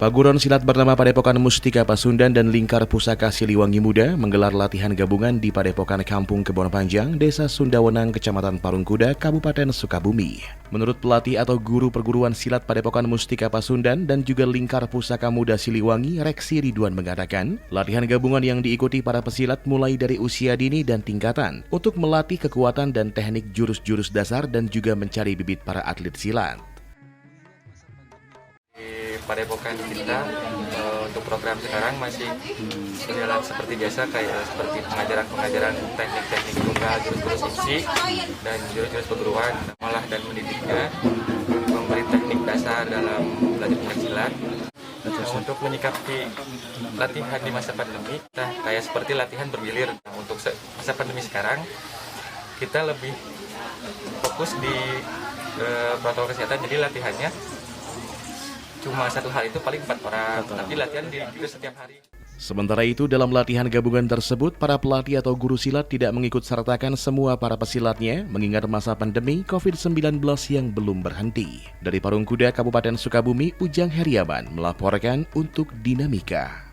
Paguron silat bernama Padepokan Mustika Pasundan dan Lingkar Pusaka Siliwangi Muda menggelar latihan gabungan di Padepokan Kampung Kebon Panjang, Desa Sundawenang, Kecamatan Parungkuda, Kabupaten Sukabumi. Menurut pelatih atau guru perguruan silat Padepokan Mustika Pasundan dan juga Lingkar Pusaka Muda Siliwangi, Reksi Ridwan mengatakan, latihan gabungan yang diikuti para pesilat mulai dari usia dini dan tingkatan untuk melatih kekuatan dan teknik jurus-jurus dasar dan juga mencari bibit para atlet silat. Padepokan kita untuk program sekarang masih berjalan seperti biasa, kayak seperti pengajaran teknik-teknik tunggal, jurus-jurus isi dan jurus-jurus perguruan, malah dan mendidiknya memberi teknik dasar dalam belajar pencaksilat. Untuk menyikapi latihan di masa pandemi, kita kayak seperti latihan bergilir. Untuk masa pandemi sekarang kita lebih fokus di protokol kesehatan, jadi latihannya cuma satu hari itu paling 4 orang, tapi latihan itu setiap hari. Sementara itu, dalam latihan gabungan tersebut, para pelatih atau guru silat tidak mengikut sertakan semua para pesilatnya, mengingat masa pandemi COVID-19 yang belum berhenti. Dari Parungkuda, Kabupaten Sukabumi, Ujang Heriawan melaporkan untuk Dinamika.